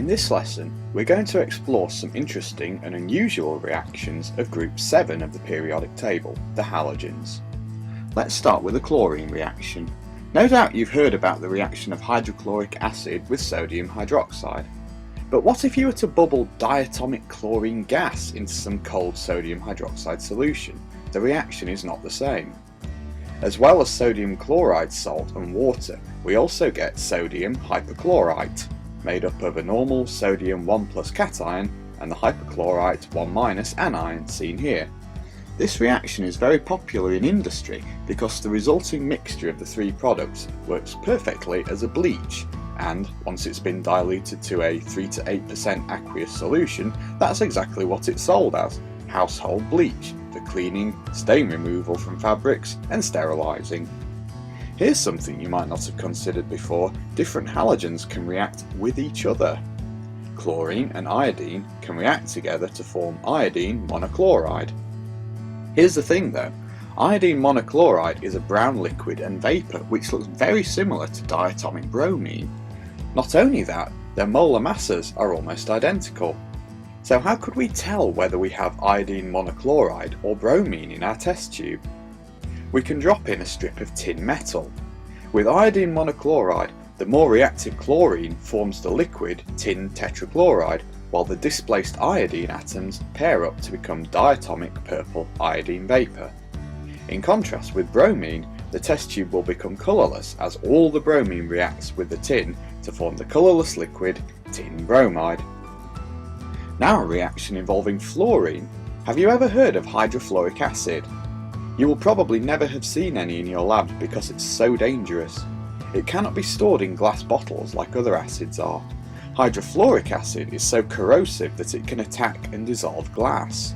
In this lesson, we're going to explore some interesting and unusual reactions of group 7 of the periodic table, the halogens. Let's start with the chlorine reaction. No doubt you've heard about the reaction of hydrochloric acid with sodium hydroxide. But what if you were to bubble diatomic chlorine gas into some cold sodium hydroxide solution? The reaction is not the same. As well as sodium chloride salt and water, we also get sodium hypochlorite, made up of a normal sodium 1+ cation and the hypochlorite 1- anion seen here. This reaction is very popular in industry because the resulting mixture of the three products works perfectly as a bleach, and once it's been diluted to a 3 to 8% aqueous solution, that's exactly what it's sold as: household bleach for cleaning, stain removal from fabrics and sterilising. Here's something you might not have considered before: different halogens can react with each other. Chlorine and iodine can react together to form iodine monochloride. Here's the thing though, iodine monochloride is a brown liquid and vapour which looks very similar to diatomic bromine. Not only that, their molar masses are almost identical. So how could we tell whether we have iodine monochloride or bromine in our test tube? We can drop in a strip of tin metal. With iodine monochloride, the more reactive chlorine forms the liquid tin tetrafluoride, while the displaced iodine atoms pair up to become diatomic purple iodine vapour. In contrast with bromine, the test tube will become colourless as all the bromine reacts with the tin to form the colourless liquid tin bromide. Now a reaction involving fluorine. Have you ever heard of hydrofluoric acid? You will probably never have seen any in your lab because it's so dangerous. It cannot be stored in glass bottles like other acids are. Hydrofluoric acid is so corrosive that it can attack and dissolve glass.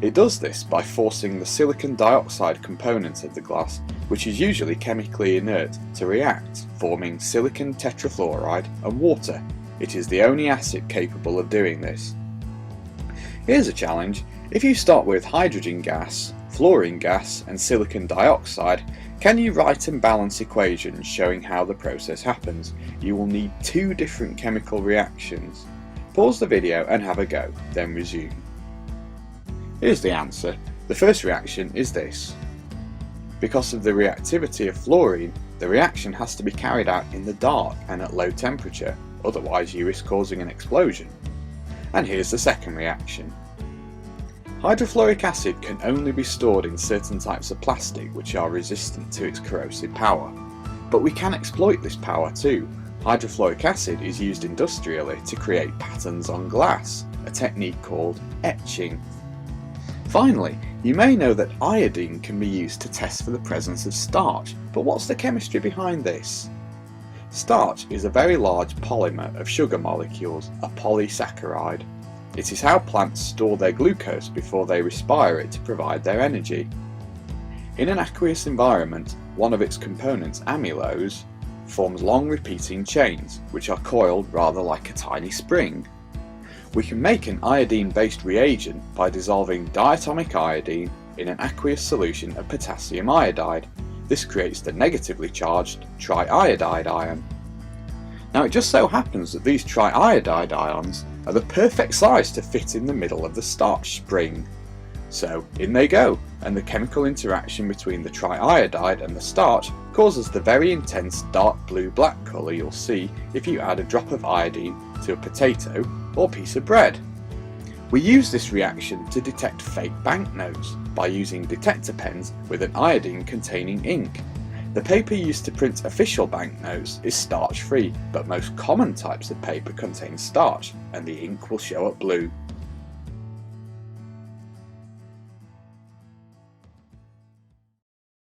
It does this by forcing the silicon dioxide component of the glass, which is usually chemically inert, to react, forming silicon tetrafluoride and water. It is the only acid capable of doing this. Here's a challenge: if you start with hydrogen gas, fluorine gas and silicon dioxide, can you write and balance equations showing how the process happens? You will need two different chemical reactions. Pause the video and have a go, then resume. Here's the answer. The first reaction is this. Because of the reactivity of fluorine, the reaction has to be carried out in the dark and at low temperature, otherwise you risk causing an explosion. And here's the second reaction. Hydrofluoric acid can only be stored in certain types of plastic which are resistant to its corrosive power. But we can exploit this power too. Hydrofluoric acid is used industrially to create patterns on glass, a technique called etching. Finally, you may know that iodine can be used to test for the presence of starch, but what's the chemistry behind this? Starch is a very large polymer of sugar molecules, a polysaccharide. It is how plants store their glucose before they respire it to provide their energy. In an aqueous environment, one of its components, amylose, forms long repeating chains, which are coiled rather like a tiny spring. We can make an iodine-based reagent by dissolving diatomic iodine in an aqueous solution of potassium iodide. This creates the negatively charged triiodide ion. Now it just so happens that these triiodide ions are the perfect size to fit in the middle of the starch spring. So in they go, and the chemical interaction between the triiodide and the starch causes the very intense dark blue-black colour you'll see if you add a drop of iodine to a potato or piece of bread. We use this reaction to detect fake banknotes by using detector pens with an iodine containing ink. The paper used to print official banknotes is starch-free, but most common types of paper contain starch, and the ink will show up blue.